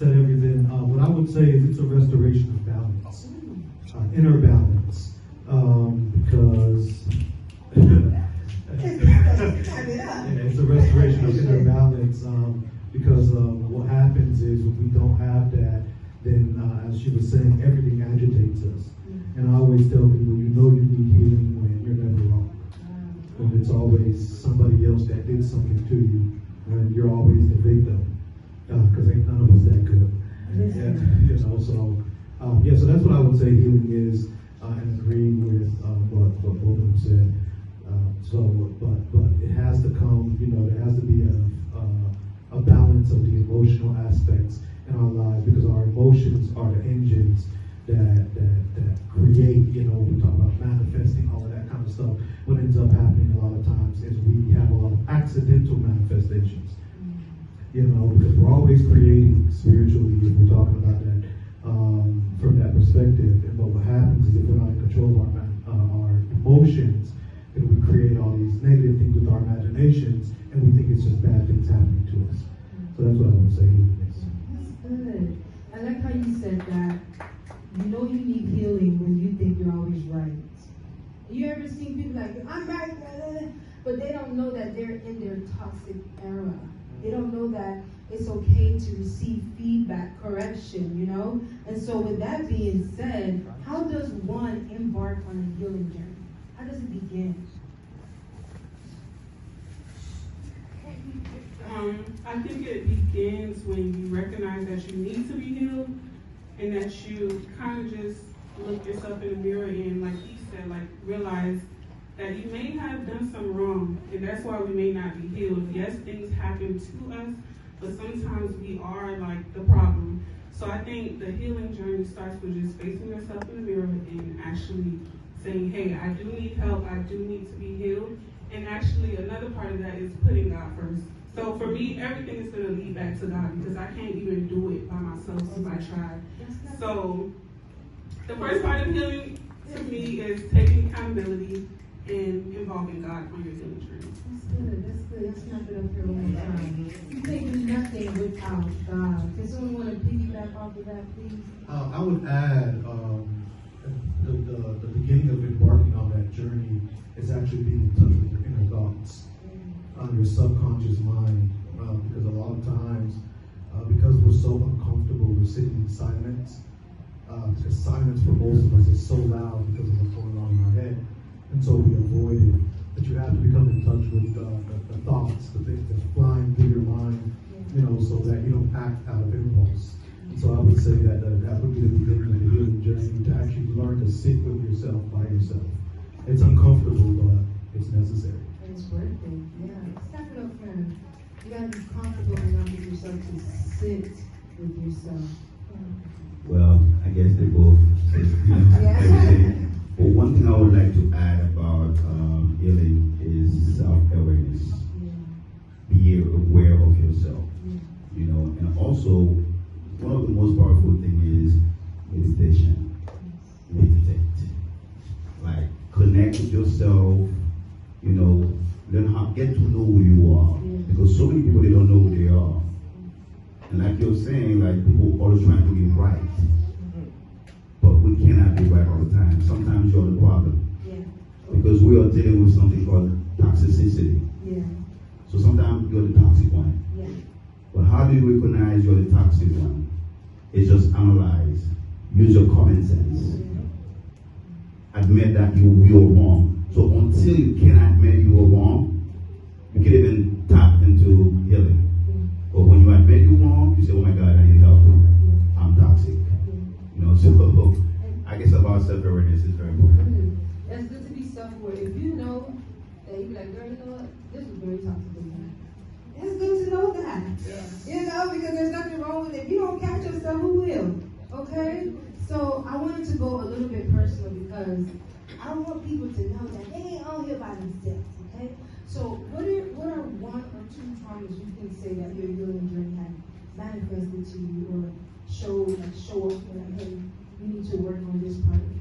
Said everything. What I would say is it's a restoration of balance, inner balance, because yeah, it's a restoration of inner balance. Because what happens is when we don't have that, then as she was saying, everything agitates us. And I always tell people, you know you need healing when you're never wrong. When it's always somebody else that did something to you, when you're always the victim. Because ain't none of us that good. Yeah, you know, so that's what I would say healing is, and agreeing with what both of them said. But it has to come, you know, there has to be a balance of the emotional aspects in our lives, because our emotions are the engines that create, you know, we talk about manifesting, all of that kind of stuff. What ends up happening a lot of times is we have a lot of accidental manifestations. You know, because we're always creating spiritually, if we're talking about that from that perspective. But what happens is if we're not in control of our emotions, then we create all these negative things with our imaginations, and we think it's just bad things happening to us. So that's what I would say. That's good. I like how you said that. You know you need healing when you think you're always right. You ever seen people like, I'm right, but they don't know that they're in their toxic era. They don't know that it's okay to receive feedback, correction, you know? And so with that being said, how does one embark on a healing journey? How does it begin? I think it begins when you recognize that you need to be healed, and that you kind of just look yourself in the mirror and, like he said, like realize that you may have done something wrong, and that's why we may not be healed. Yes, things happen to us, but sometimes we are like the problem. So I think the healing journey starts with just facing yourself in the mirror and actually saying, hey, I do need help, I do need to be healed. And actually another part of that is putting God first. So for me, everything is going to lead back to God, because I can't even do it by myself if I try. So the first part of healing to me is taking accountability and involving God on your healing journey. That's good. That's good. Let's snap it up here one more time. You can't do nothing without God. Does someone want to piggyback off of that, please? I would add the beginning of embarking on that journey is actually being in touch with your inner thoughts, your subconscious mind, because a lot of times, because we're so uncomfortable, we're sitting in silence. Because silence for most of us is so loud because of what's going on in our head, and so we avoid it. But you have to become in touch with the thoughts, the things that's flying through your mind, you know, so that you don't act out of impulse. And so I would say that that would be the beginning of the healing journey, to actually learn to sit with yourself by yourself. It's uncomfortable, but it's necessary. It's worth it. Yeah. Step it up, friend. You gotta be comfortable enough with yourself to sit with yourself. Well, I guess they both said everything. But one thing I would like to add about healing is self-awareness. Be aware of yourself. You know, and also one of the most powerful things is meditation. Meditate. Like connect with yourself. You know, learn how get to know who you are. Because so many people, they don't know who they are. And like you're saying, like people always trying to be right. But we cannot be right all the time. Sometimes you're the problem. Because we are dealing with something called toxicity. So sometimes you're the toxic one. But how do you recognize you're the toxic one? It's just analyze. Use your common sense. Admit that you were wrong. So until you can admit you were wrong, you can even tap into healing. But when you admit you're wrong, you say, oh my God, I need help. I'm toxic. You know, so I guess about self-awareness is very important. It's good to be self-aware. If you know that you be like, girl, you know what? This was very toxic of me. It's good to know that. You know, because there's nothing wrong with it. If you don't catch yourself, who will? Okay? So I wanted to go a little bit personal, because I want people to know that they ain't all here by themselves. Okay? So what are one or two traumas you can say that your healing journey had manifested to you, or show up like, hey, you need to work on this part of